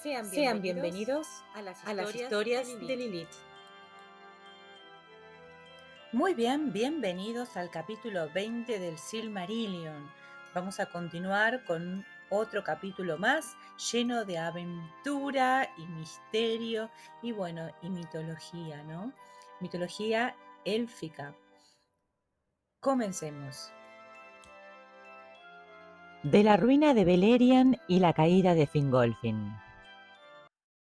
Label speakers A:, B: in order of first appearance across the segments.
A: Sean bienvenidos a las historias de Lilith.
B: Muy bien, bienvenidos al capítulo 20 del Silmarillion. Vamos a continuar con otro capítulo más lleno de aventura y misterio y y mitología, ¿no? Mitología élfica. Comencemos. De la ruina de Beleriand y la caída de Fingolfin.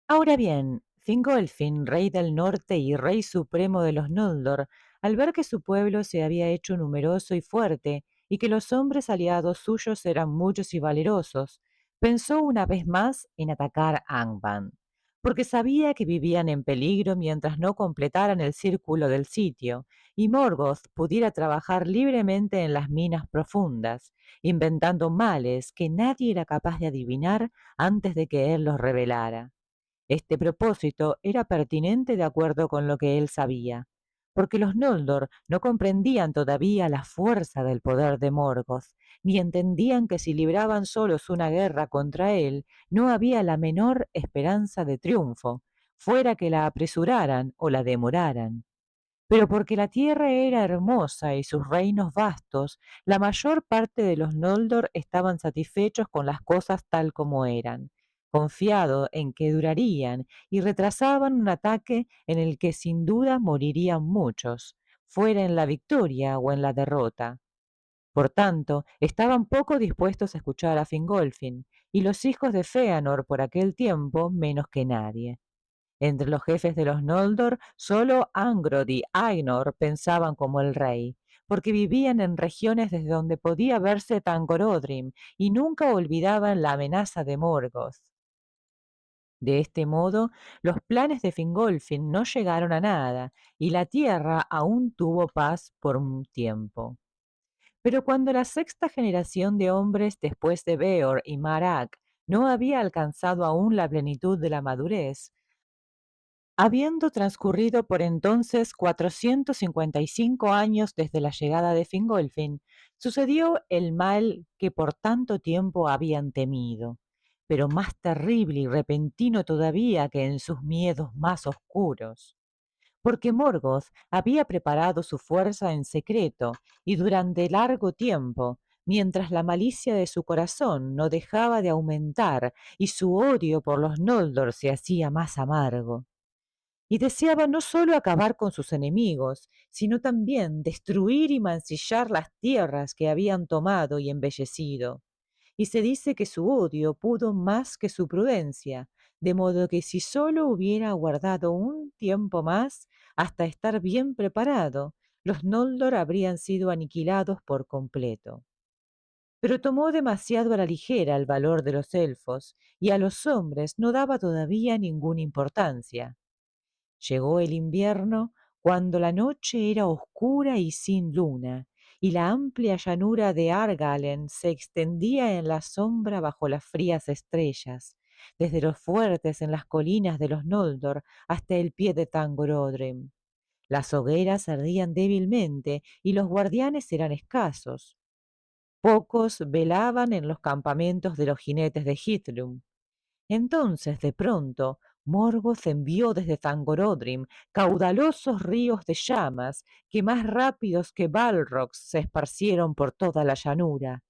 B: Ahora bien, Fingolfin, rey del norte y rey supremo de los Noldor, al ver que su pueblo se había hecho numeroso y fuerte, y que los hombres aliados suyos eran muchos y valerosos, pensó una vez más en atacar Angband, porque sabía que vivían en peligro mientras no completaran el círculo del sitio, y Morgoth pudiera trabajar libremente en las minas profundas, inventando males que nadie era capaz de adivinar antes de que él los revelara. Este propósito era pertinente de acuerdo con lo que él sabía, porque los Noldor no comprendían todavía la fuerza del poder de Morgoth, ni entendían que si libraban solos una guerra contra él, no había la menor esperanza de triunfo, fuera que la apresuraran o la demoraran. Pero porque la tierra era hermosa y sus reinos vastos, la mayor parte de los Noldor estaban satisfechos con las cosas tal como eran, confiado en que durarían y retrasaban un ataque en el que sin duda morirían muchos, fuera en la victoria o en la derrota. Por tanto, estaban poco dispuestos a escuchar a Fingolfin, y los hijos de Fëanor por aquel tiempo menos que nadie. Entre los jefes de los Noldor, solo Angrod y Ainor pensaban como el rey, porque vivían en regiones desde donde podía verse Tangorodrim y nunca olvidaban la amenaza de Morgoth. De este modo, los planes de Fingolfin no llegaron a nada, y la tierra aún tuvo paz por un tiempo. Pero cuando la sexta generación de hombres después de Beor y Marak no había alcanzado aún la plenitud de la madurez, habiendo transcurrido por entonces 455 años desde la llegada de Fingolfin, sucedió el mal que por tanto tiempo habían temido, pero más terrible y repentino todavía que en sus miedos más oscuros. Porque Morgoth había preparado su fuerza en secreto y durante largo tiempo, mientras la malicia de su corazón no dejaba de aumentar y su odio por los Noldor se hacía más amargo, y deseaba no sólo acabar con sus enemigos, sino también destruir y mancillar las tierras que habían tomado y embellecido. Y se dice que su odio pudo más que su prudencia, de modo que si sólo hubiera aguardado un tiempo más hasta estar bien preparado, los Noldor habrían sido aniquilados por completo. Pero tomó demasiado a la ligera el valor de los elfos, y a los hombres no daba todavía ninguna importancia. Llegó el invierno cuando la noche era oscura y sin luna, y la amplia llanura de Argalen se extendía en la sombra bajo las frías estrellas, desde los fuertes en las colinas de los Noldor hasta el pie de Tangorodrim. Las hogueras ardían débilmente y los guardianes eran escasos. Pocos velaban en los campamentos de los jinetes de Hithlum. Entonces, de pronto, Morgoth envió desde Tangorodrim caudalosos ríos de llamas que más rápidos que Balrogs se esparcieron por toda la llanura,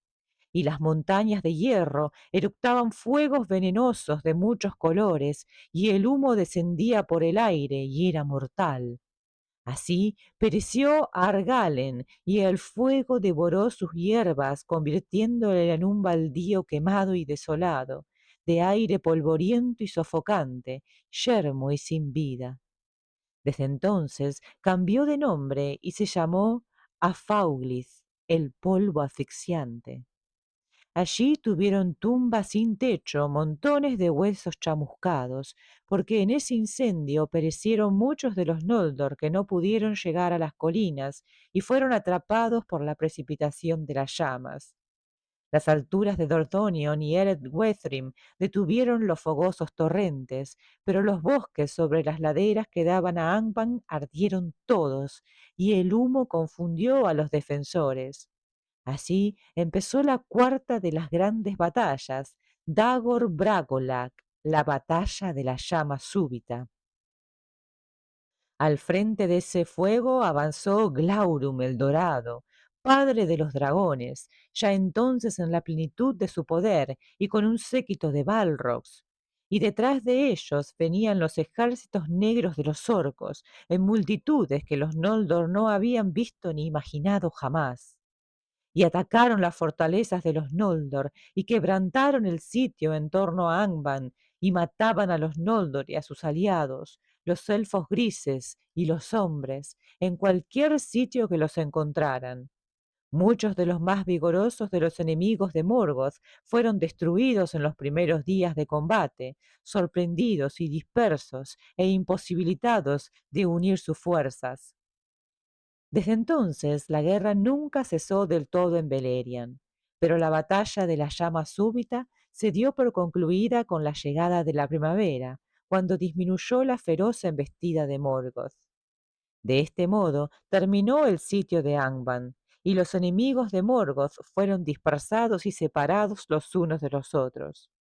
B: y las montañas de hierro eructaban fuegos venenosos de muchos colores, y el humo descendía por el aire y era mortal. Así pereció Argalen, y el fuego devoró sus hierbas, convirtiéndole en un baldío quemado y desolado, de aire polvoriento y sofocante, yermo y sin vida. Desde entonces cambió de nombre y se llamó Afauglis, el polvo asfixiante. Allí tuvieron tumbas sin techo, montones de huesos chamuscados, porque en ese incendio perecieron muchos de los Noldor que no pudieron llegar a las colinas y fueron atrapados por la precipitación de las llamas. Las alturas de Dorthonion y Ereth-Wethrim detuvieron los fogosos torrentes, pero los bosques sobre las laderas que daban a Angband ardieron todos, y el humo confundió a los defensores. Así empezó la cuarta de las grandes batallas, Dagor Bragollach, la batalla de la llama súbita. Al frente de ese fuego avanzó Glaurum el Dorado, padre de los dragones, ya entonces en la plenitud de su poder y con un séquito de Balrogs. Y detrás de ellos venían los ejércitos negros de los orcos, en multitudes que los Noldor no habían visto ni imaginado jamás y atacaron las fortalezas de los Noldor y quebrantaron el sitio en torno a Angband y mataban a los Noldor y a sus aliados, los elfos grises y los hombres, en cualquier sitio que los encontraran. Muchos de los más vigorosos de los enemigos de Morgoth fueron destruidos en los primeros días de combate, sorprendidos y dispersos e imposibilitados de unir sus fuerzas. Desde entonces la guerra nunca cesó del todo en Beleriand, pero la batalla de la llama súbita se dio por concluida con la llegada de la primavera, cuando disminuyó la feroz embestida de Morgoth. De este modo terminó el sitio de Angband, y los enemigos de Morgoth fueron dispersados y separados los unos de los otros.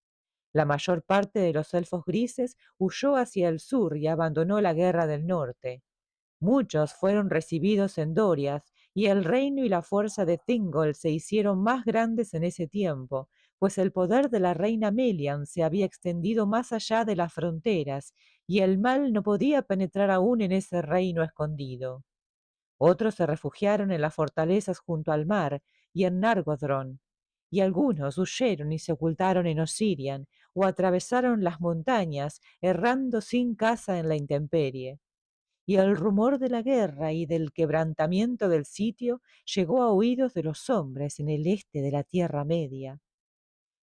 B: La mayor parte de los elfos grises huyó hacia el sur y abandonó la guerra del norte. Muchos fueron recibidos en Doriath, y el reino y la fuerza de Thingol se hicieron más grandes en ese tiempo, pues el poder de la reina Melian se había extendido más allá de las fronteras, y el mal no podía penetrar aún en ese reino escondido. Otros se refugiaron en las fortalezas junto al mar y en Nargothrond, y algunos huyeron y se ocultaron en Osirian, o atravesaron las montañas, errando sin casa en la intemperie y el rumor de la guerra y del quebrantamiento del sitio llegó a oídos de los hombres en el este de la Tierra Media.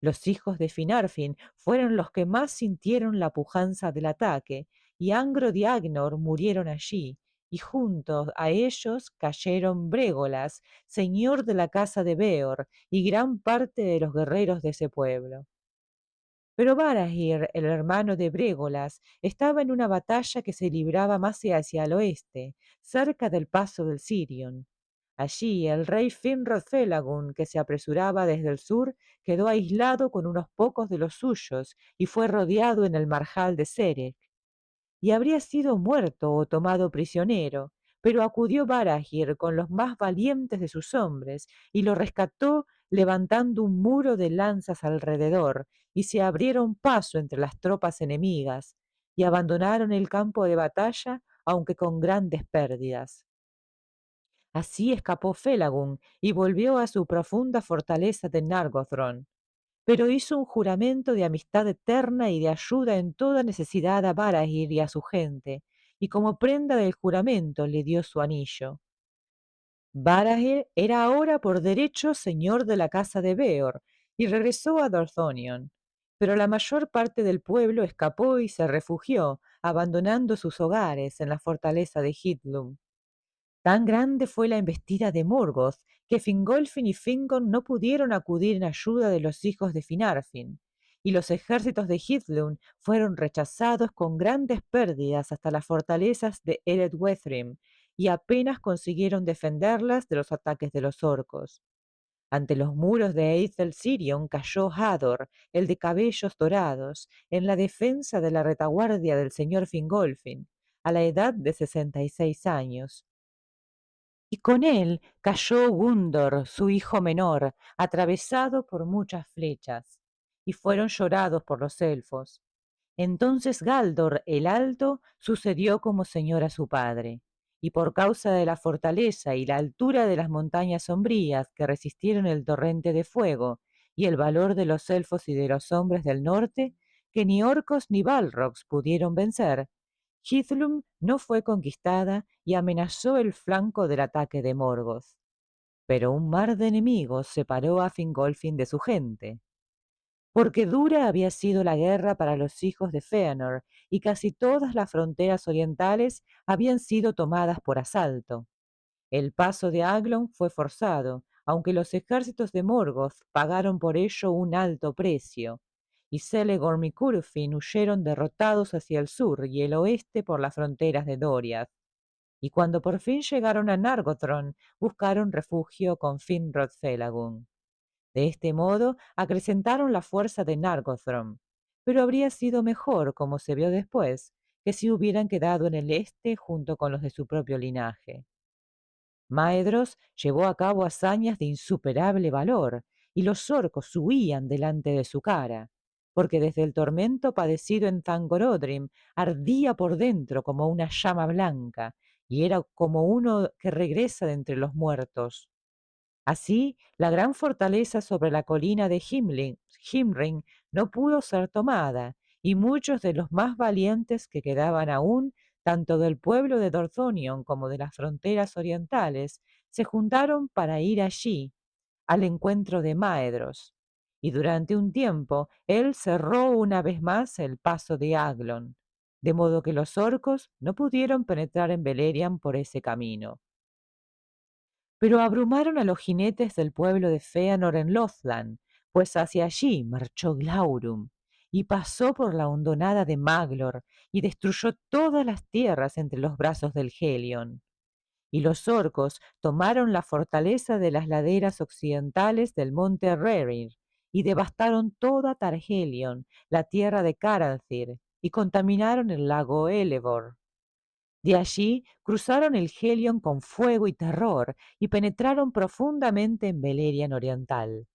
B: Los hijos de Finarfin fueron los que más sintieron la pujanza del ataque, y Angro y Agnor murieron allí, y junto a ellos cayeron Brégolas, señor de la casa de Beor, y gran parte de los guerreros de ese pueblo. Pero Barahir, el hermano de Brégolas, estaba en una batalla que se libraba más hacia el oeste, cerca del paso del Sirion. Allí el rey Finrod Felagund, que se apresuraba desde el sur, quedó aislado con unos pocos de los suyos y fue rodeado en el marjal de Serech y habría sido muerto o tomado prisionero, pero acudió Barahir con los más valientes de sus hombres y lo rescató levantando un muro de lanzas alrededor, y se abrieron paso entre las tropas enemigas, y abandonaron el campo de batalla, aunque con grandes pérdidas. Así escapó Felagund y volvió a su profunda fortaleza de Nargothrond, pero hizo un juramento de amistad eterna y de ayuda en toda necesidad a Barahir y a su gente, y como prenda del juramento le dio su anillo. Barahir era ahora por derecho señor de la casa de Beor, y regresó a Dorthonion, pero la mayor parte del pueblo escapó y se refugió, abandonando sus hogares en la fortaleza de Hithlum. Tan grande fue la embestida de Morgoth que Fingolfin y Fingon no pudieron acudir en ayuda de los hijos de Finarfin, y los ejércitos de Hithlum fueron rechazados con grandes pérdidas hasta las fortalezas de Eredwethrim, y apenas consiguieron defenderlas de los ataques de los orcos. Ante los muros de Aethel Sirion cayó Hador, el de cabellos dorados, en la defensa de la retaguardia del señor Fingolfin, a la edad de 66 años. Y con él cayó Gundor, su hijo menor, atravesado por muchas flechas, y fueron llorados por los elfos. Entonces Galdor el Alto sucedió como señor a su padre, y por causa de la fortaleza y la altura de las montañas sombrías que resistieron el torrente de fuego, y el valor de los elfos y de los hombres del norte, que ni orcos ni balrogs pudieron vencer, Hithlum no fue conquistada y amenazó el flanco del ataque de Morgoth. Pero un mar de enemigos separó a Fingolfin de su gente, porque dura había sido la guerra para los hijos de Fëanor, y casi todas las fronteras orientales habían sido tomadas por asalto. El paso de Aglon fue forzado, aunque los ejércitos de Morgoth pagaron por ello un alto precio, y Celegorm y Curufin huyeron derrotados hacia el sur y el oeste por las fronteras de Doriath, y cuando por fin llegaron a Nargothrond, buscaron refugio con Finrod Felagund. De este modo acrecentaron la fuerza de Nargothrond, pero habría sido mejor, como se vio después, que si hubieran quedado en el este junto con los de su propio linaje. Maedros llevó a cabo hazañas de insuperable valor, y los orcos huían delante de su cara, porque desde el tormento padecido en Zangorodrim ardía por dentro como una llama blanca, y era como uno que regresa de entre los muertos. Así, la gran fortaleza sobre la colina de Himring no pudo ser tomada, y muchos de los más valientes que quedaban aún, tanto del pueblo de Dorthonion como de las fronteras orientales, se juntaron para ir allí, al encuentro de Maedros. Y durante un tiempo él cerró una vez más el paso de Aglon, de modo que los orcos no pudieron penetrar en Beleriand por ese camino. Pero abrumaron a los jinetes del pueblo de Feanor en Lothland, pues hacia allí marchó Glaurum, y pasó por la hondonada de Maglor, y destruyó todas las tierras entre los brazos del Helion. Y los orcos tomaron la fortaleza de las laderas occidentales del monte Rerir, y devastaron toda Tarhelion, la tierra de Caranthir, y contaminaron el lago Elevor. De allí cruzaron el Helion con fuego y terror y penetraron profundamente en Beleriand oriental.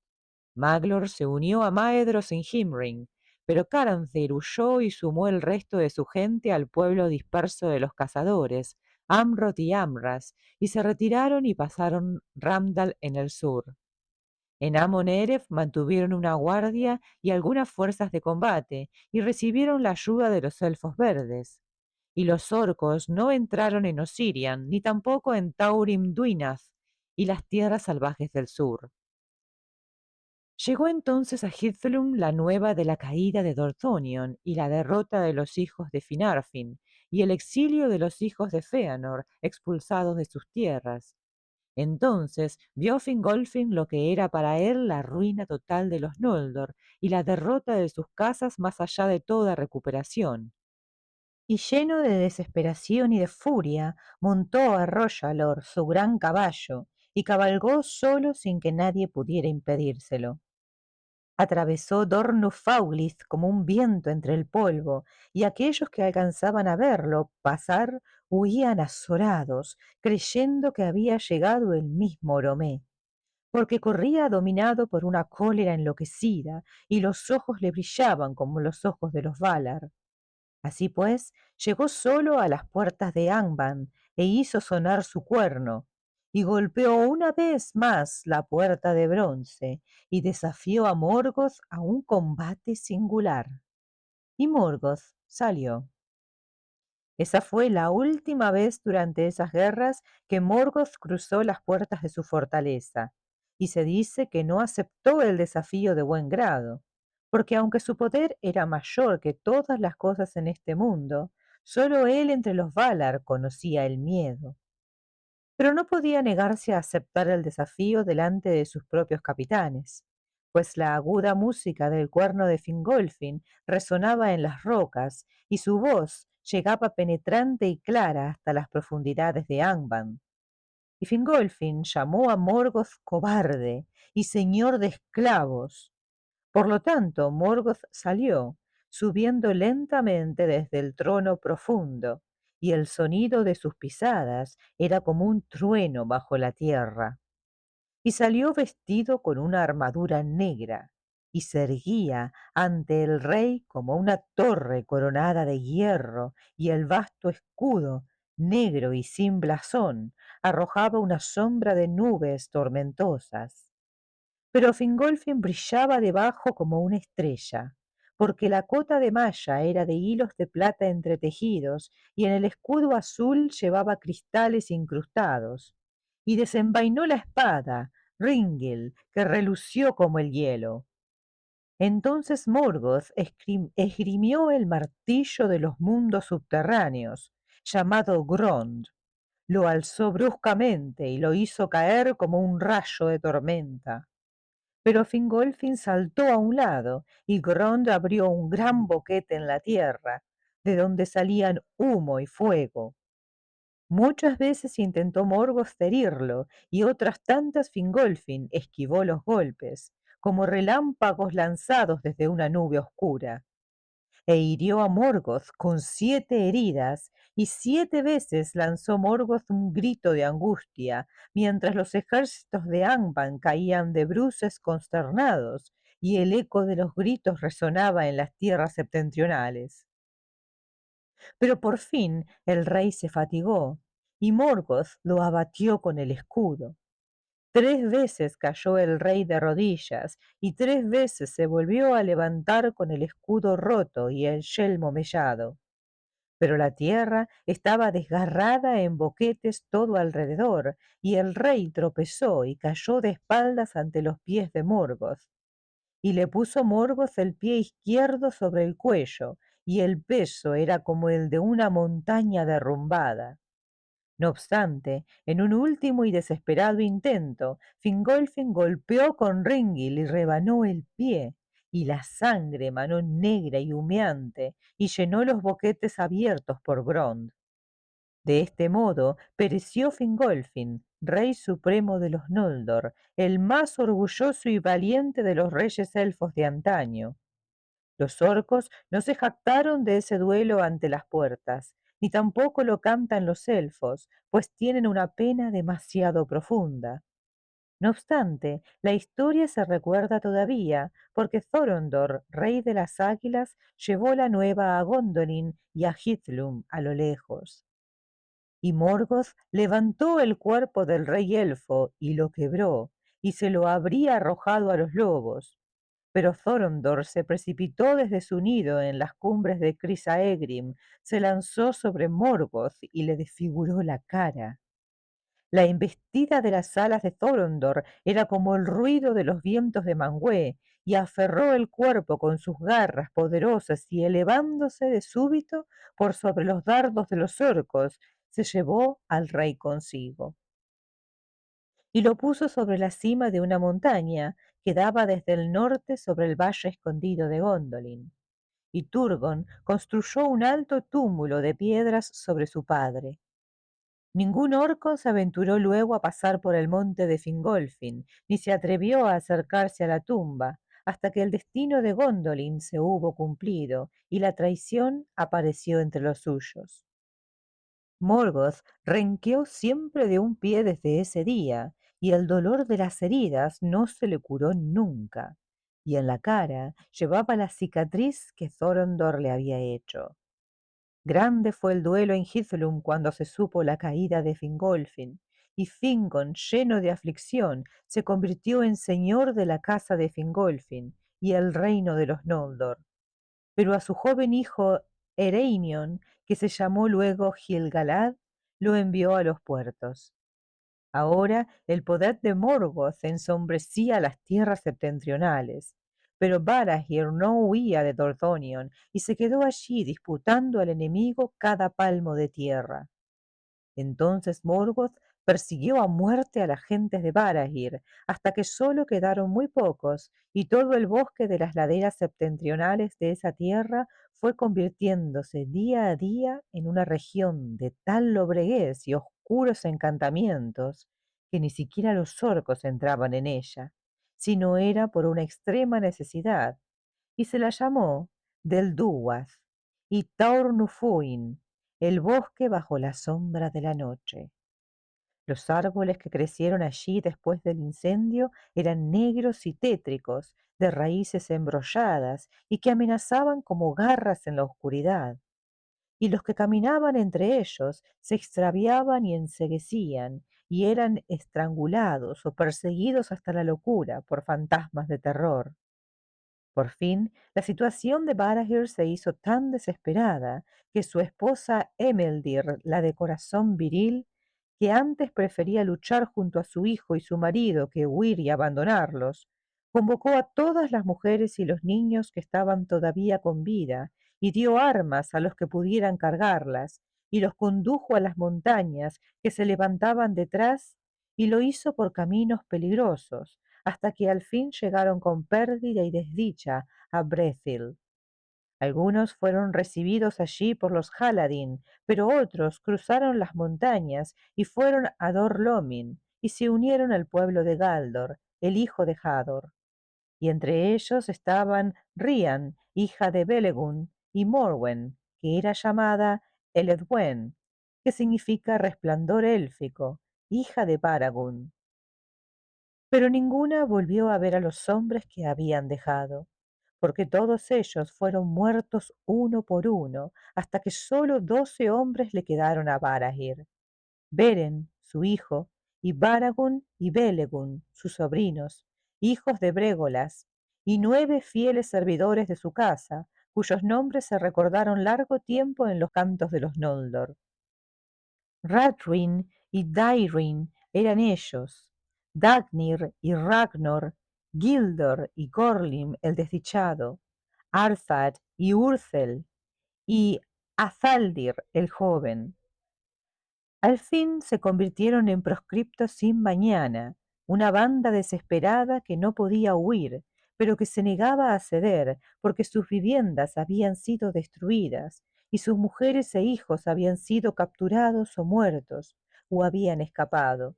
B: Maglor se unió a Maedhros en Himring, pero Caranthir huyó y sumó el resto de su gente al pueblo disperso de los cazadores, Amroth y Amras, y se retiraron y pasaron Ramdal en el sur. En Amon Eref mantuvieron una guardia y algunas fuerzas de combate, y recibieron la ayuda de los elfos verdes. Y los orcos no entraron en Osirian, ni tampoco en Taurim Duinath y las tierras salvajes del sur. Llegó entonces a Hithlum la nueva de la caída de Dorthonion y la derrota de los hijos de Finarfin, y el exilio de los hijos de Feanor, expulsados de sus tierras. Entonces vio Fingolfin lo que era para él la ruina total de los Noldor y la derrota de sus casas más allá de toda recuperación. Y lleno de desesperación y de furia, montó a Royalor su gran caballo y cabalgó solo sin que nadie pudiera impedírselo. Atravesó Dornufauglith como un viento entre el polvo, y aquellos que alcanzaban a verlo pasar huían azorados, creyendo que había llegado el mismo Oromé, porque corría dominado por una cólera enloquecida, y los ojos le brillaban como los ojos de los Valar. Así pues, llegó solo a las puertas de Angband e hizo sonar su cuerno, y golpeó una vez más la puerta de bronce, y desafió a Morgoth a un combate singular. Y Morgoth salió. Esa fue la última vez durante esas guerras que Morgoth cruzó las puertas de su fortaleza, y se dice que no aceptó el desafío de buen grado, porque aunque su poder era mayor que todas las cosas en este mundo, solo él entre los Valar conocía el miedo. Pero no podía negarse a aceptar el desafío delante de sus propios capitanes, pues la aguda música del cuerno de Fingolfin resonaba en las rocas y su voz llegaba penetrante y clara hasta las profundidades de Angband. Y Fingolfin llamó a Morgoth cobarde y señor de esclavos. Por lo tanto, Morgoth salió, subiendo lentamente desde el trono profundo, y el sonido de sus pisadas era como un trueno bajo la tierra. Y salió vestido con una armadura negra, y se erguía ante el rey como una torre coronada de hierro, y el vasto escudo, negro y sin blasón, arrojaba una sombra de nubes tormentosas. Pero Fingolfin brillaba debajo como una estrella, porque la cota de malla era de hilos de plata entretejidos, y en el escudo azul llevaba cristales incrustados, y desenvainó la espada, Ringil, que relució como el hielo. Entonces Morgoth esgrimió el martillo de los mundos subterráneos, llamado Grond, lo alzó bruscamente y lo hizo caer como un rayo de tormenta. Pero Fingolfin saltó a un lado y Grond abrió un gran boquete en la tierra, de donde salían humo y fuego. Muchas veces intentó Morgoth herirlo y otras tantas Fingolfin esquivó los golpes, como relámpagos lanzados desde una nube oscura. e hirió a Morgoth con 7 heridas, y 7 veces lanzó Morgoth un grito de angustia, mientras los ejércitos de Angband caían de bruces consternados, y el eco de los gritos resonaba en las tierras septentrionales. Pero por fin el rey se fatigó, y Morgoth lo abatió con el escudo. 3 veces cayó el rey de rodillas, y 3 veces se volvió a levantar con el escudo roto y el yelmo mellado. Pero la tierra estaba desgarrada en boquetes todo alrededor, y el rey tropezó y cayó de espaldas ante los pies de Morgoth. Y le puso Morgoth el pie izquierdo sobre el cuello, y el peso era como el de una montaña derrumbada. No obstante, en un último y desesperado intento, Fingolfin golpeó con Ringil y rebanó el pie, y la sangre manó negra y humeante, y llenó los boquetes abiertos por Grond. De este modo pereció Fingolfin, rey supremo de los Noldor, el más orgulloso y valiente de los reyes elfos de antaño. Los orcos no se jactaron de ese duelo ante las puertas, ni tampoco lo cantan los elfos, pues tienen una pena demasiado profunda. No obstante, la historia se recuerda todavía, porque Thorondor, rey de las águilas, llevó la nueva a Gondolin y a Hithlum a lo lejos. Y Morgoth levantó el cuerpo del rey elfo y lo quebró, y se lo habría arrojado a los lobos. Pero Thorondor se precipitó desde su nido en las cumbres de Crisaegrim, se lanzó sobre Morgoth y le desfiguró la cara. La embestida de las alas de Thorondor era como el ruido de los vientos de Manwë, y aferró el cuerpo con sus garras poderosas y elevándose de súbito por sobre los dardos de los orcos, se llevó al rey consigo y lo puso sobre la cima de una montaña que daba desde el norte sobre el valle escondido de Gondolin. Y Turgon construyó un alto túmulo de piedras sobre su padre. Ningún orco se aventuró luego a pasar por el monte de Fingolfin, ni se atrevió a acercarse a la tumba, hasta que el destino de Gondolin se hubo cumplido y la traición apareció entre los suyos. Morgoth renqueó siempre de un pie desde ese día, y el dolor de las heridas no se le curó nunca, y en la cara llevaba la cicatriz que Thorondor le había hecho. Grande fue el duelo en Hithlum cuando se supo la caída de Fingolfin, y Fingon, lleno de aflicción, se convirtió en señor de la casa de Fingolfin y el reino de los Noldor. Pero a su joven hijo Ereinion, que se llamó luego Gil-galad, lo envió a los puertos. Ahora el poder de Morgoth ensombrecía las tierras septentrionales, pero Barahir no huía de Dorthonion y se quedó allí disputando al enemigo cada palmo de tierra. Entonces Morgoth persiguió a muerte a las gentes de Barahir, hasta que solo quedaron muy pocos, y todo el bosque de las laderas septentrionales de esa tierra fue convirtiéndose día a día en una región de tal lobreguez y oscuros encantamientos que ni siquiera los orcos entraban en ella, si no era por una extrema necesidad, y se la llamó del Dúwath y Taurnufuin, el bosque bajo la sombra de la noche. Los árboles que crecieron allí después del incendio eran negros y tétricos, de raíces embrolladas y que amenazaban como garras en la oscuridad. Y los que caminaban entre ellos se extraviaban y enceguecían, y eran estrangulados o perseguidos hasta la locura por fantasmas de terror. Por fin, la situación de Barahir se hizo tan desesperada que su esposa Emeldir, la de corazón viril, que antes prefería luchar junto a su hijo y su marido que huir y abandonarlos, convocó a todas las mujeres y los niños que estaban todavía con vida y dio armas a los que pudieran cargarlas y los condujo a las montañas que se levantaban detrás y lo hizo por caminos peligrosos hasta que al fin llegaron con pérdida y desdicha a Brethil. Algunos fueron recibidos allí por los Haladin, pero otros cruzaron las montañas y fueron a Dor Lomin y se unieron al pueblo de Galdor, el hijo de Hador. Y entre ellos estaban Rian, hija de Belegun, y Morwen, que era llamada Eledwen, que significa resplandor élfico, hija de Paragun. Pero ninguna volvió a ver a los hombres que habían dejado, porque todos ellos fueron muertos uno por uno, hasta que solo 12 hombres le quedaron a Barahir: Beren, su hijo, y Baragun y Belegun, sus sobrinos, hijos de Brégolas, y 9 fieles servidores de su casa, cuyos nombres se recordaron largo tiempo en los cantos de los Noldor. Radrin y Dairin eran ellos, Dagnir y Ragnor, Gildor y Gorlim el desdichado, Arthad y Urthel, y Azaldir el joven. Al fin se convirtieron en proscriptos sin mañana, una banda desesperada que no podía huir, pero que se negaba a ceder porque sus viviendas habían sido destruidas y sus mujeres e hijos habían sido capturados o muertos, o habían escapado.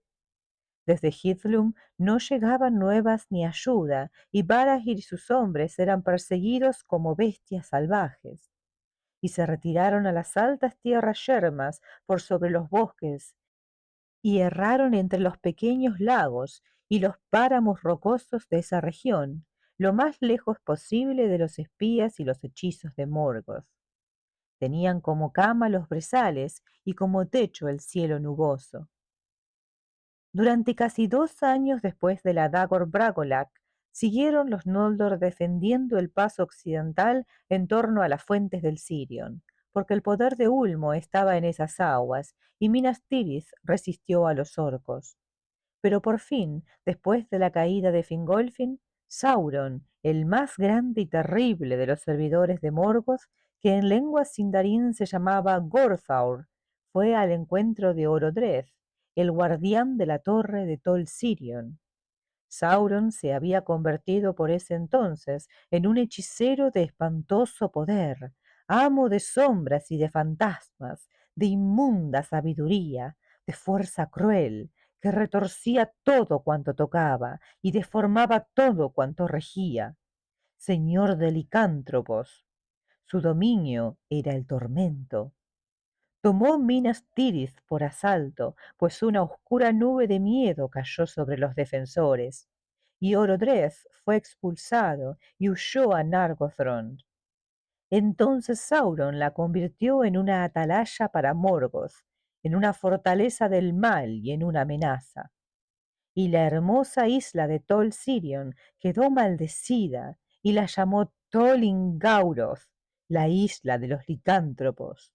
B: Desde Hithlum no llegaban nuevas ni ayuda, y Barahir y sus hombres eran perseguidos como bestias salvajes, y se retiraron a las altas tierras yermas por sobre los bosques, y erraron entre los pequeños lagos y los páramos rocosos de esa región, lo más lejos posible de los espías y los hechizos de Morgoth. Tenían como cama los brezales y como techo el cielo nuboso. Durante casi 2 años después de la Dagor Bragollach, siguieron los Noldor defendiendo el paso occidental en torno a las fuentes del Sirion, porque el poder de Ulmo estaba en esas aguas, y Minas Tirith resistió a los orcos. Pero por fin, después de la caída de Fingolfin, Sauron, el más grande y terrible de los servidores de Morgoth, que en lengua sindarin se llamaba Gorthaur, fue al encuentro de Orodreth, el guardián de la torre de Tol Sirion. Sauron se había convertido por ese entonces en un hechicero de espantoso poder, amo de sombras y de fantasmas, de inmunda sabiduría, de fuerza cruel, que retorcía todo cuanto tocaba y deformaba todo cuanto regía. Señor de licántropos, su dominio era el tormento. Tomó Minas Tirith por asalto, pues una oscura nube de miedo cayó sobre los defensores, y Orodreth fue expulsado y huyó a Nargothrond. Entonces Sauron la convirtió en una atalaya para Morgoth, en una fortaleza del mal y en una amenaza. Y la hermosa isla de Tol Sirion quedó maldecida y la llamó Tol Ingauroth, la isla de los licántropos.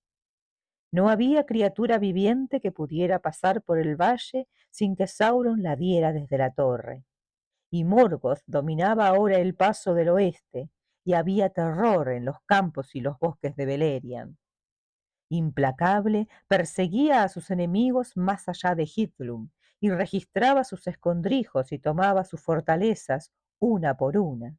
B: No había criatura viviente que pudiera pasar por el valle sin que Sauron la viera desde la torre. Y Morgoth dominaba ahora el paso del oeste, y había terror en los campos y los bosques de Beleriand. Implacable, perseguía a sus enemigos más allá de Hithlum, y registraba sus escondrijos y tomaba sus fortalezas una por una.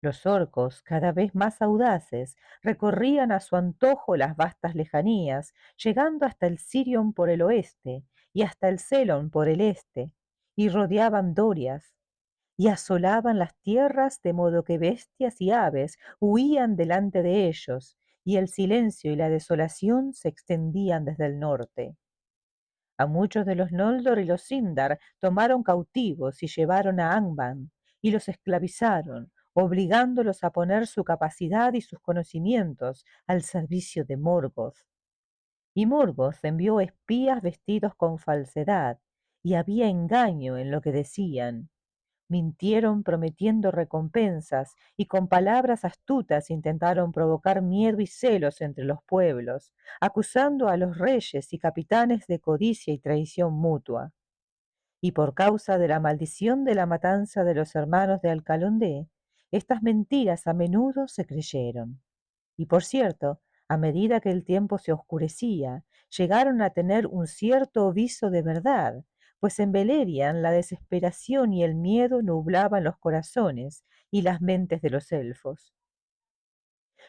B: Los orcos, cada vez más audaces, recorrían a su antojo las vastas lejanías, llegando hasta el Sirion por el oeste y hasta el Selon por el este, y rodeaban Doriath, y asolaban las tierras de modo que bestias y aves huían delante de ellos, y el silencio y la desolación se extendían desde el norte. A muchos de los Noldor y los Sindar tomaron cautivos y llevaron a Angband, y los esclavizaron, obligándolos a poner su capacidad y sus conocimientos al servicio de Morgoth. Y Morgoth envió espías vestidos con falsedad, y había engaño en lo que decían. Mintieron prometiendo recompensas, y con palabras astutas intentaron provocar miedo y celos entre los pueblos, acusando a los reyes y capitanes de codicia y traición mutua. Y por causa de la maldición de la matanza de los hermanos de Alcalondé, estas mentiras a menudo se creyeron. Y por cierto, a medida que el tiempo se oscurecía, llegaron a tener un cierto viso de verdad, pues en Beleriand la desesperación y el miedo nublaban los corazones y las mentes de los elfos.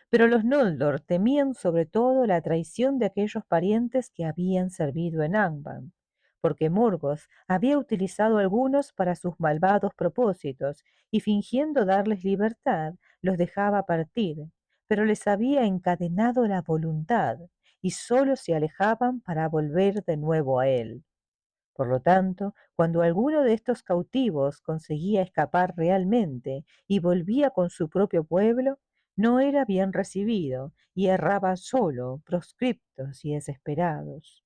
B: Pero los Noldor temían sobre todo la traición de aquellos parientes que habían servido en Angband, porque Morgoth había utilizado algunos para sus malvados propósitos y fingiendo darles libertad, los dejaba partir,
C: pero les había encadenado la voluntad y sólo se alejaban para volver de nuevo a él. Por lo tanto, cuando alguno de estos cautivos conseguía escapar realmente y volvía con su propio pueblo, no era bien recibido y erraba solo, proscriptos y desesperados.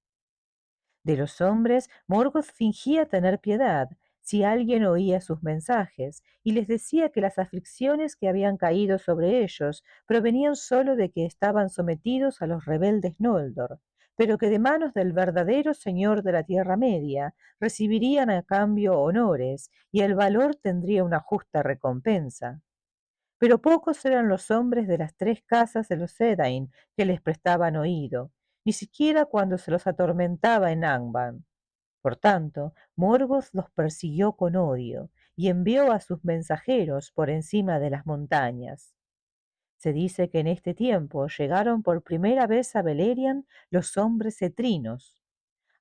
C: De los hombres, Morgoth fingía tener piedad si alguien oía sus mensajes, y les decía que las aflicciones que habían caído sobre ellos provenían sólo de que estaban sometidos a los rebeldes Noldor, pero que de manos del verdadero señor de la Tierra Media recibirían a cambio honores, y el valor tendría una justa recompensa. Pero pocos eran los hombres de las tres casas de los Edain que les prestaban oído, ni siquiera cuando se los atormentaba en Angband. Por tanto, Morgoth los persiguió con odio y envió a sus mensajeros por encima de las montañas. Se dice que en este tiempo llegaron por primera vez a Beleriand los hombres cetrinos.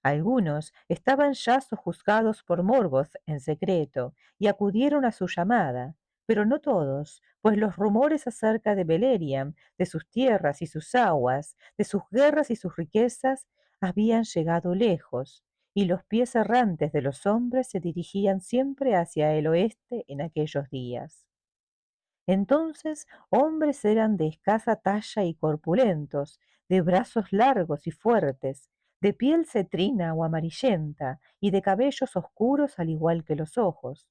C: Algunos estaban ya sojuzgados por Morgoth en secreto y acudieron a su llamada, pero no todos, pues los rumores acerca de Beleriand, de sus tierras y sus aguas, de sus guerras y sus riquezas, habían llegado lejos, y los pies errantes de los hombres se dirigían siempre hacia el oeste en aquellos días. Entonces hombres eran de escasa talla y corpulentos, de brazos largos y fuertes, de piel cetrina o amarillenta y de cabellos oscuros al igual que los ojos.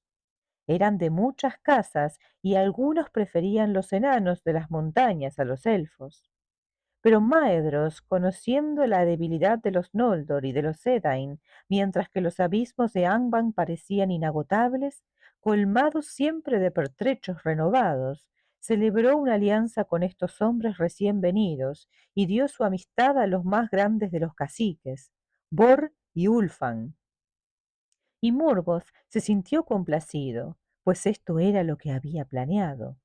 C: Eran de muchas casas y algunos preferían los enanos de las montañas a los elfos. Pero Maedhros, conociendo la debilidad de los Noldor y de los Edain, mientras que los abismos de Angband parecían inagotables, colmado siempre de pertrechos renovados, celebró una alianza con estos hombres recién venidos y dio su amistad a los más grandes de los caciques, Bor y Ulfan. Y Morgoth se sintió complacido, pues esto era lo que había planeado.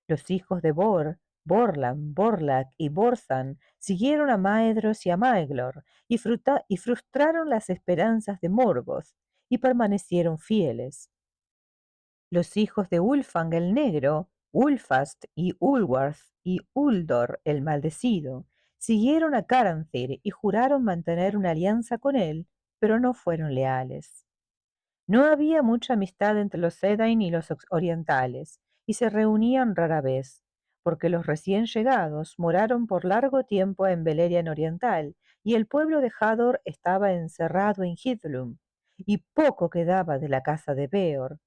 C: Los hijos de Bor, Borland, Borlak y Borzan siguieron a Maedhros y a Maeghlor y frustraron las esperanzas de Morgoth y permanecieron fieles. Los hijos de Ulfang el Negro, Ulfast y Ulwarth y Uldor el Maldecido, siguieron a Caranthir y juraron mantener una alianza con él, pero no fueron leales. No había mucha amistad entre los Edain y los orientales, y se reunían rara vez, porque los recién llegados moraron por largo tiempo en Beleriand Oriental, y el pueblo de Hador estaba encerrado en Hithlum, y poco quedaba de la casa de Beor.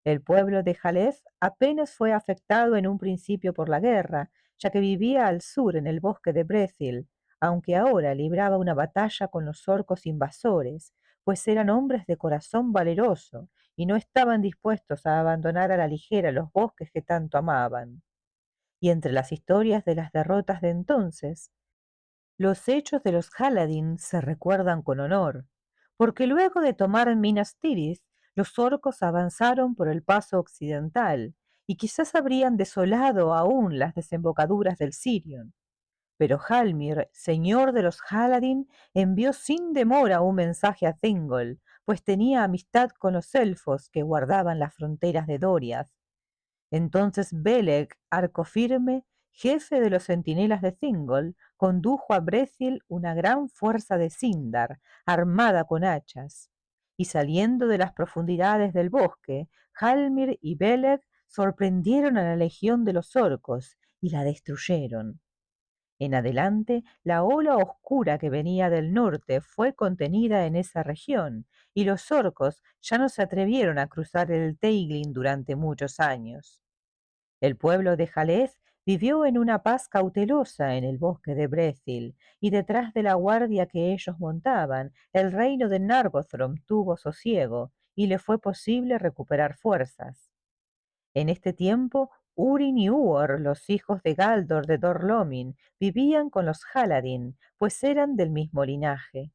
C: El pueblo de Jalez apenas fue afectado en un principio por la guerra, ya que vivía al sur en el bosque de Brethil, aunque ahora libraba una batalla con los orcos invasores, pues eran hombres de corazón valeroso y no estaban dispuestos a abandonar a la ligera los bosques que tanto amaban. Y entre las historias de las derrotas de entonces, los hechos de los Haladin se recuerdan con honor, porque luego de tomar Minas Tirith, los orcos avanzaron por el paso occidental y quizás habrían desolado aún las desembocaduras del Sirion. Pero Halmir, señor de los Haladin, envió sin demora un mensaje a Thingol, pues tenía amistad con los elfos que guardaban las fronteras de Doriath. Entonces Beleg, Arcofirme, jefe de los centinelas de Thingol, condujo a Brethil una gran fuerza de Sindar, armada con hachas. Y saliendo de las profundidades del bosque, Halmir y Beleg sorprendieron a la legión de los orcos y la destruyeron. En adelante, la ola oscura que venía del norte fue contenida en esa región, y los orcos ya no se atrevieron a cruzar el Teiglin durante muchos años. El pueblo de Jalez vivió en una paz cautelosa en el bosque de Brethil, y detrás de la guardia que ellos montaban, el reino de Nargothrond tuvo sosiego, y le fue posible recuperar fuerzas. En este tiempo, Urin y Uor, los hijos de Galdor de Dor-lomin, vivían con los Haladin, pues eran del mismo linaje.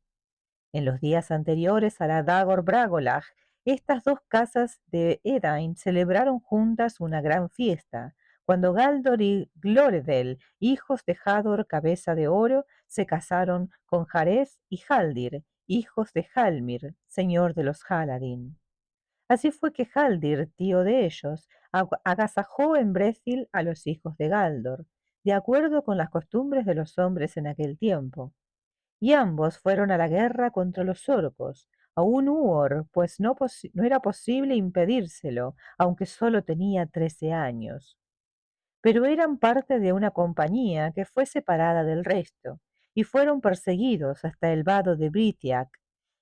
C: En los días anteriores a la Dagor Bragolag, estas dos casas de Edain celebraron juntas una gran fiesta, cuando Galdor y Glóredel, hijos de Hador Cabeza de Oro, se casaron con Jarez y Haldir, hijos de Halmir, señor de los Haladin. Así fue que Haldir, tío de ellos, agasajó en Brethil a los hijos de Galdor, de acuerdo con las costumbres de los hombres en aquel tiempo. Y ambos fueron a la guerra contra los orcos, aún Uor, pues no era posible impedírselo, aunque solo tenía 13 años. Pero eran parte de una compañía que fue separada del resto, y fueron perseguidos hasta el vado de Britiac,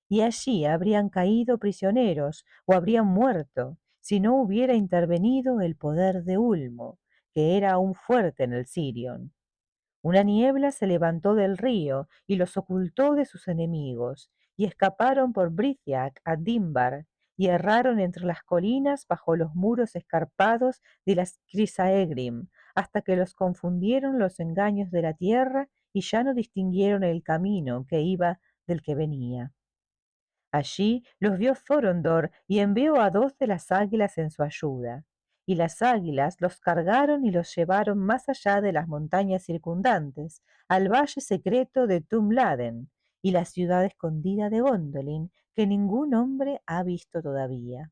C: y allí habrían caído prisioneros o habrían muerto si no hubiera intervenido el poder de Ulmo, que era aún fuerte en el Sirion. Una niebla se levantó del río y los ocultó de sus enemigos, y escaparon por Brithia a Dimbar, y erraron entre las colinas bajo los muros escarpados de las Crisaegrim, hasta que los confundieron los engaños de la tierra y ya no distinguieron el camino que iba del que venía. Allí los vio Thorondor y envió a 2 de las águilas en su ayuda. Y las águilas los cargaron y los llevaron más allá de las montañas circundantes, al valle secreto de Tumladen y la ciudad escondida de Gondolin, que ningún hombre ha visto todavía.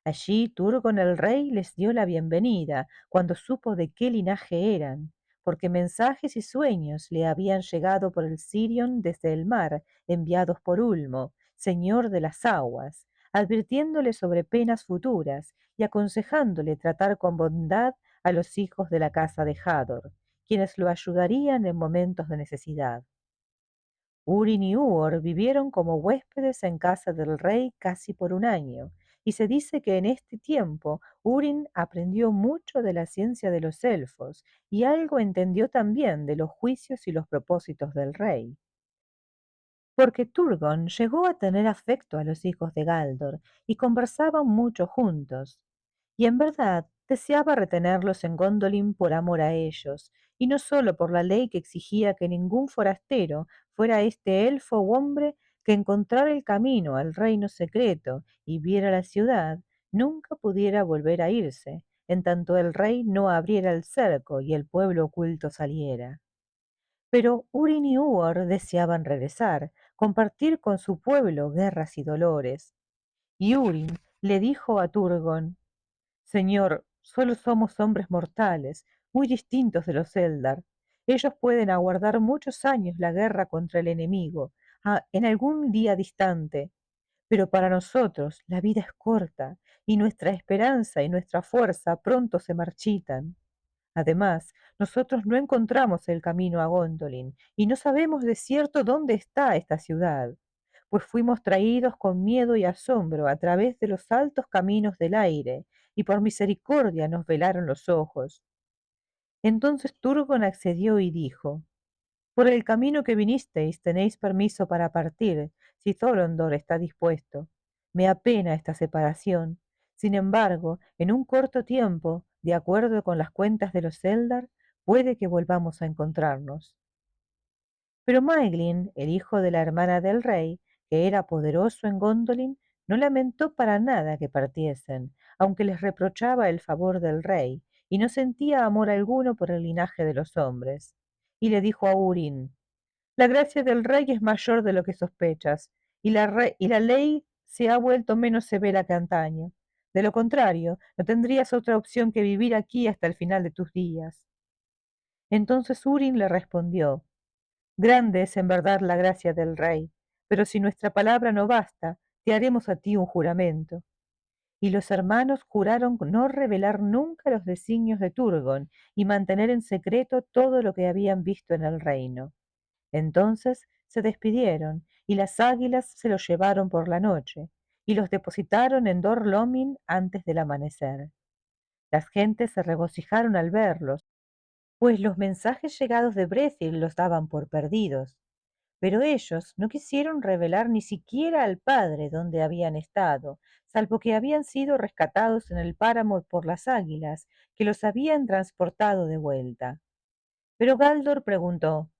C: Allí Turgon el rey les dio la bienvenida cuando supo de qué linaje eran, porque mensajes y sueños le habían llegado por el Sirion desde el mar, enviados por Ulmo, señor de las aguas, advirtiéndole sobre penas futuras y aconsejándole tratar con bondad a los hijos de la casa de Hador, quienes lo ayudarían en momentos de necesidad. Urin y Uor vivieron como huéspedes en casa del rey casi por un año, y se dice que en este tiempo Urin aprendió mucho de la ciencia de los elfos y algo entendió también de los juicios y los propósitos del rey. Porque Turgon llegó a tener afecto a los hijos de Galdor y conversaban mucho juntos, y en verdad deseaba retenerlos en Gondolin por amor a ellos, y no sólo por la ley que exigía que ningún forastero, fuera este elfo u hombre, que encontrara el camino al reino secreto y viera la ciudad, nunca pudiera volver a irse, en tanto el rey no abriera el cerco y el pueblo oculto saliera. Pero Urin y Uor deseaban regresar, compartir con su pueblo guerras y dolores. Y Urin le dijo a Turgon: Señor, solo somos hombres mortales, muy distintos de los Eldar. Ellos pueden aguardar muchos años la guerra contra el enemigo, en algún día distante, pero para nosotros la vida es corta, y nuestra esperanza y nuestra fuerza pronto se marchitan. Además, nosotros no encontramos el camino a Gondolin, y no sabemos de cierto dónde está esta ciudad, pues fuimos traídos con miedo y asombro a través de los altos caminos del aire, y por misericordia nos velaron los ojos. Entonces Turgon accedió y dijo: Por el camino que vinisteis tenéis permiso para partir, si Thorondor está dispuesto. Me apena esta separación. Sin embargo, en un corto tiempo, de acuerdo con las cuentas de los Eldar, puede que volvamos a encontrarnos. Pero Maeglin, el hijo de la hermana del rey, que era poderoso en Gondolin, no lamentó para nada que partiesen, aunque les reprochaba el favor del rey, y no sentía amor alguno por el linaje de los hombres. Y le dijo a Urín: La gracia del rey es mayor de lo que sospechas, y la ley se ha vuelto menos severa que antaño. De lo contrario, no tendrías otra opción que vivir aquí hasta el final de tus días. Entonces Urín le respondió: Grande es en verdad la gracia del rey, pero si nuestra palabra no basta, te haremos a ti un juramento. Y los hermanos juraron no revelar nunca los designios de Turgon y mantener en secreto todo lo que habían visto en el reino. Entonces se despidieron, y las águilas se los llevaron por la noche, y los depositaron en Dor Lomin antes del amanecer. Las gentes se regocijaron al verlos, pues los mensajes llegados de Brethil los daban por perdidos. Pero ellos no quisieron revelar ni siquiera al padre dónde habían estado, salvo que habían sido rescatados en el páramo por las águilas, que los habían transportado de vuelta. Pero Galdor preguntó: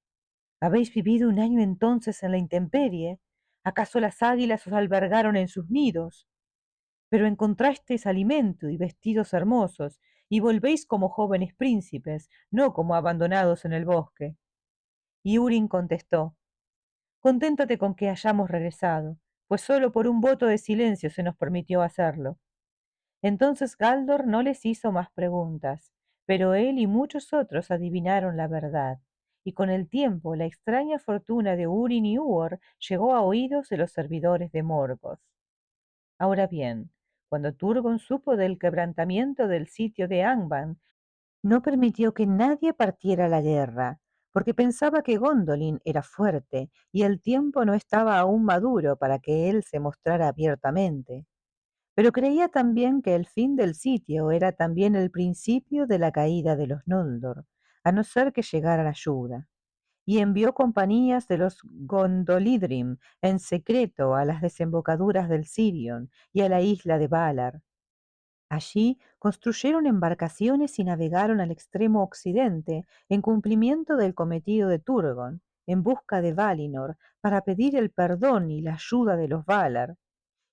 C: ¿Habéis vivido un año entonces en la intemperie? ¿Acaso las águilas os albergaron en sus nidos? Pero encontrasteis alimento y vestidos hermosos, y volvéis como jóvenes príncipes, no como abandonados en el bosque. Y Urin contestó: Conténtate con que hayamos regresado, pues solo por un voto de silencio se nos permitió hacerlo. Entonces Galdor no les hizo más preguntas, pero él y muchos otros adivinaron la verdad, y con el tiempo la extraña fortuna de Urin y Uor llegó a oídos de los servidores de Morgoth. Ahora bien, cuando Turgon supo del quebrantamiento del sitio de Angband, no permitió que nadie partiera a la guerra, porque pensaba que Gondolin era fuerte y el tiempo no estaba aún maduro para que él se mostrara abiertamente. Pero creía también que el fin del sitio era también el principio de la caída de los Noldor, a no ser que llegara la ayuda, y envió compañías de los Gondolidrim en secreto a las desembocaduras del Sirion y a la isla de Valar. Allí construyeron embarcaciones y navegaron al extremo occidente en cumplimiento del cometido de Turgon, en busca de Valinor, para pedir el perdón y la ayuda de los Valar,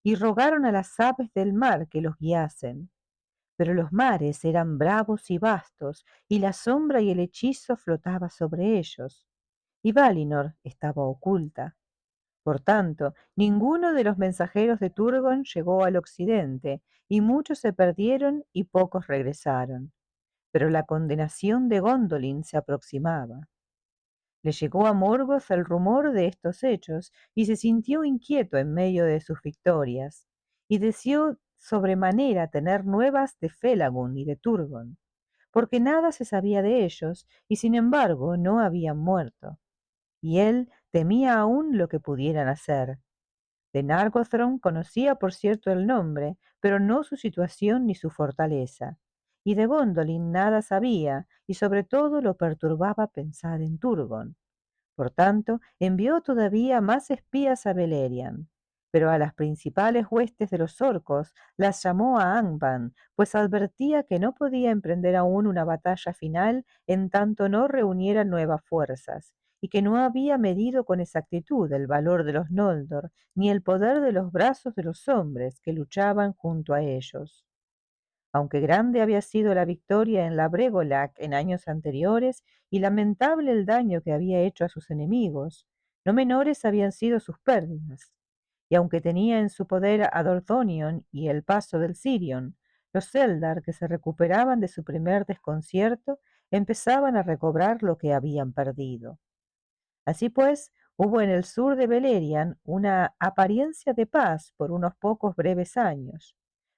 C: y rogaron a las aves del mar que los guiasen. Pero los mares eran bravos y vastos, y la sombra y el hechizo flotaba sobre ellos, y Valinor estaba oculta. Por tanto, ninguno de los mensajeros de Turgon llegó al occidente, y muchos se perdieron y pocos regresaron. Pero la condenación de Gondolin se aproximaba. Le llegó a Morgoth el rumor de estos hechos, y se sintió inquieto en medio de sus victorias, y deseó sobremanera tener nuevas de Felagund y de Turgon, porque nada se sabía de ellos, y sin embargo no habían muerto, y él temía aún lo que pudieran hacer. De Nargothrond conocía por cierto el nombre, pero no su situación ni su fortaleza, y de Gondolin nada sabía, y sobre todo lo perturbaba pensar en Turgon. Por tanto, envió todavía más espías a Beleriand, pero a las principales huestes de los orcos las llamó a Angband, pues advertía que no podía emprender aún una batalla final en tanto no reuniera nuevas fuerzas, y que no había medido con exactitud el valor de los Noldor, ni el poder de los brazos de los hombres que luchaban junto a ellos. Aunque grande había sido la victoria en la Bregolac en años anteriores y lamentable el daño que había hecho a sus enemigos, no menores habían sido sus pérdidas. Y aunque tenía en su poder a Dorthonion y el paso del Sirion, los Eldar, que se recuperaban de su primer desconcierto, empezaban a recobrar lo que habían perdido. Así pues, hubo en el sur de Beleriand una apariencia de paz por unos pocos breves años,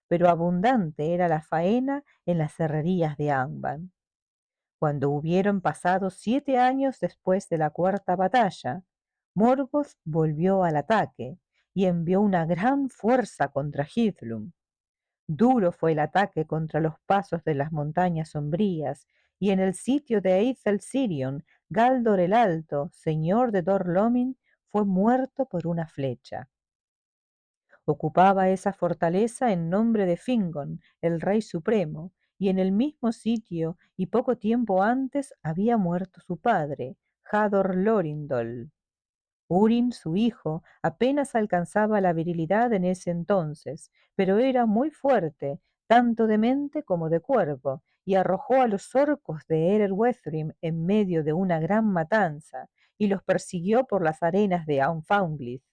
C: pero abundante era la faena en las herrerías de Angband. Cuando hubieron pasado 7 años después de la cuarta batalla, Morgoth volvió al ataque y envió una gran fuerza contra Hithlum. Duro fue el ataque contra los pasos de las montañas sombrías, y en el sitio de Eithel Sirion, Galdor el Alto, señor de Dor Lomin, fue muerto por una flecha. Ocupaba esa fortaleza en nombre de Fingon, el rey supremo, y en el mismo sitio y poco tiempo antes había muerto su padre, Hador Lorindol. Húrin, su hijo, apenas alcanzaba la virilidad en ese entonces, pero era muy fuerte, tanto de mente como de cuerpo, y arrojó a los orcos de Erer-Wethrim en medio de una gran matanza, y los persiguió por las arenas de Aunfaunglith.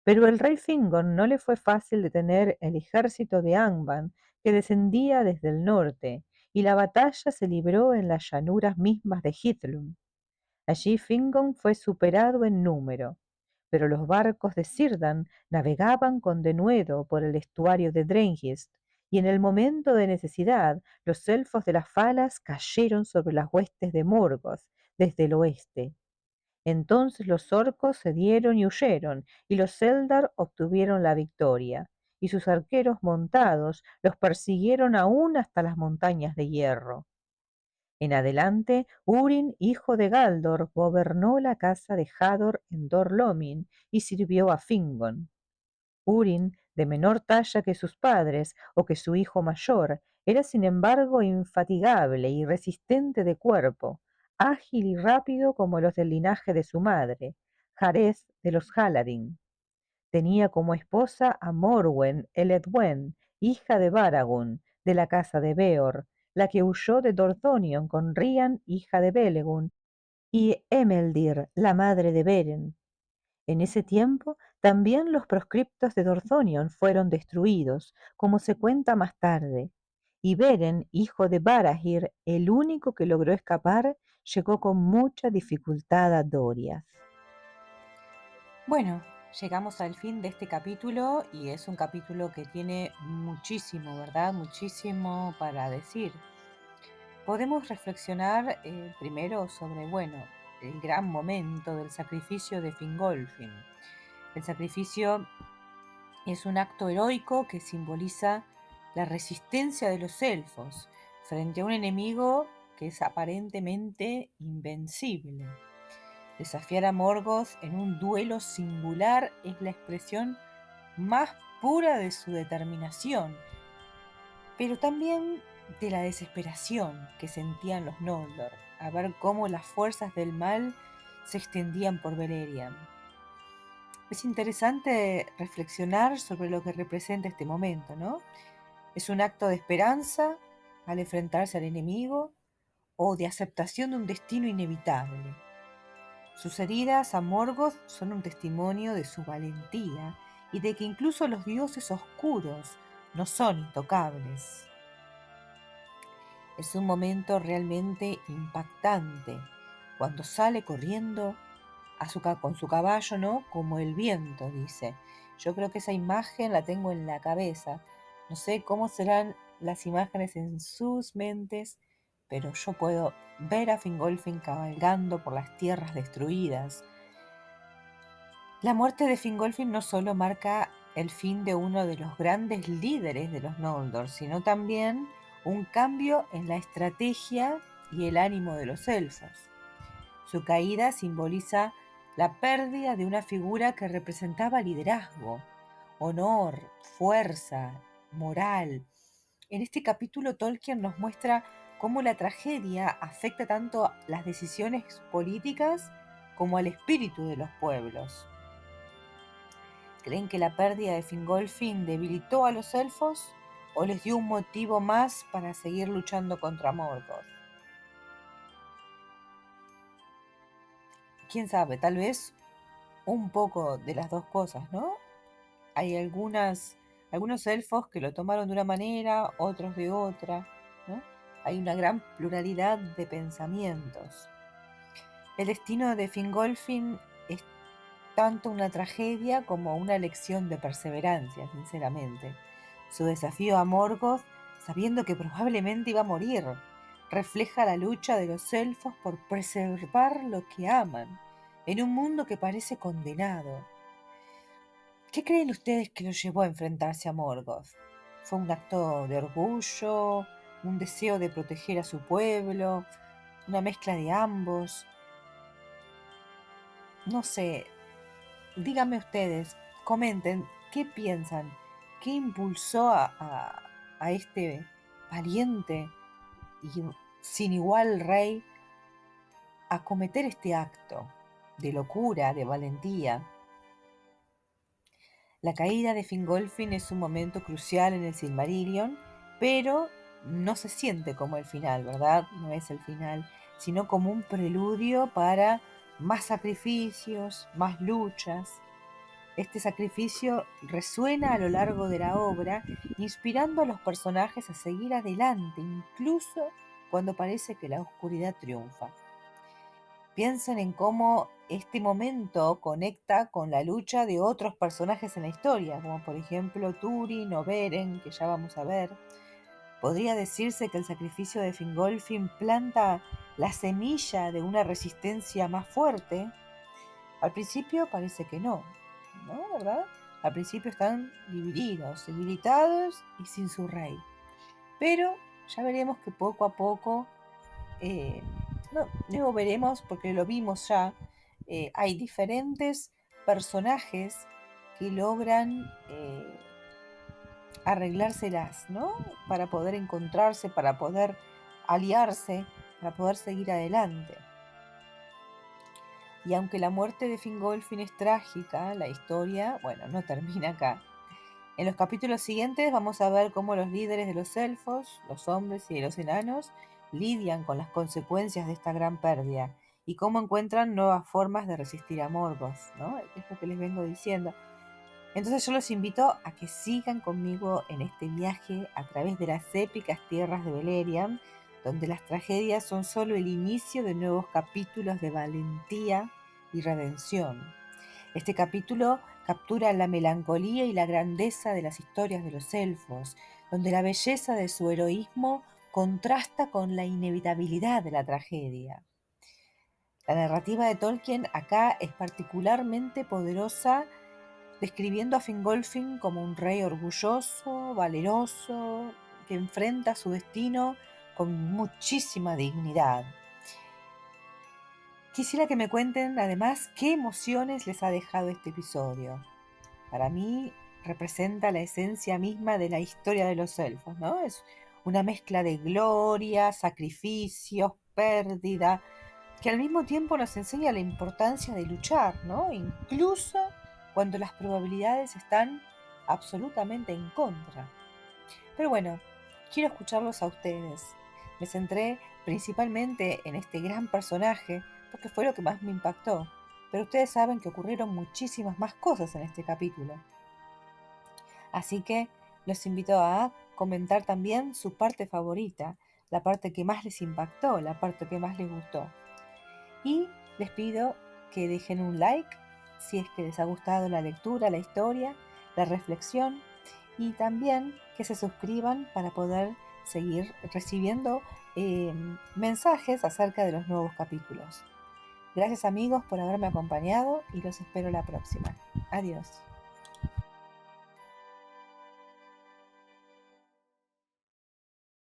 C: Pero el rey Fingon no le fue fácil detener el ejército de Angband, que descendía desde el norte, y la batalla se libró en las llanuras mismas de Hithlum. Allí Fingon fue superado en número, pero los barcos de Círdan navegaban con denuedo por el estuario de Drengist, y en el momento de necesidad los elfos de las Falas cayeron sobre las huestes de Morgoth desde el oeste. Entonces los orcos cedieron y huyeron, y los Eldar obtuvieron la victoria, y sus arqueros montados los persiguieron aún hasta las montañas de hierro. En adelante, Húrin, hijo de Galdor, gobernó la casa de Hador en Dor Lomin y sirvió a Fingon. Húrin, de menor talla que sus padres o que su hijo mayor, era sin embargo infatigable y resistente de cuerpo, ágil y rápido como los del linaje de su madre, Jarez de los Haladin. Tenía como esposa a Morwen Eledwen, hija de Baragun, de la casa de Beor, la que huyó de Dorthonion con Rian, hija de Belegun, y Emeldir, la madre de Beren. En ese tiempo también los proscriptos de Dorthonion fueron destruidos, como se cuenta más tarde, y Beren, hijo de Barahir, el único que logró escapar, llegó con mucha dificultad a Doriath.
B: Bueno, llegamos al fin de este capítulo y es un capítulo que tiene muchísimo, ¿verdad? Muchísimo para decir. Podemos reflexionar primero sobre, bueno, el gran momento del sacrificio de Fingolfin. El sacrificio es un acto heroico que simboliza la resistencia de los elfos frente a un enemigo que es aparentemente invencible. Desafiar a Morgoth en un duelo singular es la expresión más pura de su determinación, pero también de la desesperación que sentían los Noldor a ver cómo las fuerzas del mal se extendían por Beleriand. Es interesante reflexionar sobre lo que representa este momento, ¿no? ¿Es un acto de esperanza al enfrentarse al enemigo o de aceptación de un destino inevitable? Sus heridas a Morgoth son un testimonio de su valentía y de que incluso los dioses oscuros no son intocables. Es un momento realmente impactante cuando sale corriendo con su caballo, ¿no? Como el viento, dice. Yo creo que esa imagen la tengo en la cabeza. No sé cómo serán las imágenes en sus mentes, pero yo puedo ver a Fingolfin cabalgando por las tierras destruidas. La muerte de Fingolfin no solo marca el fin de uno de los grandes líderes de los Noldor, sino también un cambio en la estrategia y el ánimo de los elfos. Su caída simboliza la pérdida de una figura que representaba liderazgo, honor, fuerza, moral. En este capítulo Tolkien nos muestra cómo la tragedia afecta tanto a las decisiones políticas como al espíritu de los pueblos. ¿Creen que la pérdida de Fingolfin debilitó a los elfos o les dio un motivo más para seguir luchando contra Morgoth? Quién sabe, tal vez un poco de las dos cosas, ¿no? Hay algunos elfos que lo tomaron de una manera, otros de otra, ¿no? Hay una gran pluralidad de pensamientos. El destino de Fingolfin es tanto una tragedia como una lección de perseverancia, sinceramente. Su desafío a Morgoth, sabiendo que probablemente iba a morir, refleja la lucha de los elfos por preservar lo que aman, en un mundo que parece condenado. ¿Qué creen ustedes que lo llevó a enfrentarse a Morgoth? ¿Fue un acto de orgullo, un deseo de proteger a su pueblo, una mezcla de ambos? No sé, díganme ustedes, comenten, ¿qué piensan? ¿Qué impulsó a este valiente y sin igual rey a cometer este acto de locura, de valentía? La caída de Fingolfin es un momento crucial en el Silmarillion, pero no se siente como el final, ¿verdad? No es el final, sino como un preludio para más sacrificios, más luchas. Este sacrificio resuena a lo largo de la obra, inspirando a los personajes a seguir adelante, incluso cuando parece que la oscuridad triunfa. Piensen en cómo este momento conecta con la lucha de otros personajes en la historia, como por ejemplo Túrin o Beren, que ya vamos a ver. Podría decirse que el sacrificio de Fingolfin planta la semilla de una resistencia más fuerte. Al principio parece que no, ¿no? ¿Verdad? Al principio están divididos, debilitados y sin su rey. Pero ya veremos que poco a poco, no digo veremos porque lo vimos ya, hay diferentes personajes que logran arreglárselas, ¿no? Para poder encontrarse, para poder aliarse, para poder seguir adelante. Y aunque la muerte de Fingolfin es trágica, la historia, bueno, no termina acá. En los capítulos siguientes vamos a ver cómo los líderes de los elfos, los hombres y los enanos lidian con las consecuencias de esta gran pérdida y cómo encuentran nuevas formas de resistir a Morgoth, ¿no? Es lo que les vengo diciendo.
C: Entonces yo los invito a que sigan conmigo en este viaje a través de las épicas tierras de Beleriand, donde las tragedias son solo el inicio de nuevos capítulos de valentía y redención. Este capítulo captura la melancolía y la grandeza de las historias de los elfos, donde la belleza de su heroísmo contrasta con la inevitabilidad de la tragedia. La narrativa de Tolkien acá es particularmente poderosa, describiendo a Fingolfin como un rey orgulloso, valeroso, que enfrenta su destino con muchísima dignidad. Quisiera que me cuenten además qué emociones les ha dejado este episodio. Para mí representa la esencia misma de la historia de los elfos, ¿no? Es una mezcla de gloria, sacrificios, pérdida, que al mismo tiempo nos enseña la importancia de luchar, ¿no? Incluso cuando las probabilidades están absolutamente en contra. Pero bueno, quiero escucharlos a ustedes. Me centré principalmente en este gran personaje porque fue lo que más me impactó. Pero ustedes saben que ocurrieron muchísimas más cosas en este capítulo. Así que los invito a comentar también su parte favorita, la parte que más les impactó, la parte que más les gustó. Y les pido que dejen un like si es que les ha gustado la lectura, la historia, la reflexión, y también que se suscriban para poder seguir recibiendo mensajes acerca de los nuevos capítulos. Gracias amigos por haberme acompañado y los espero la próxima. Adiós.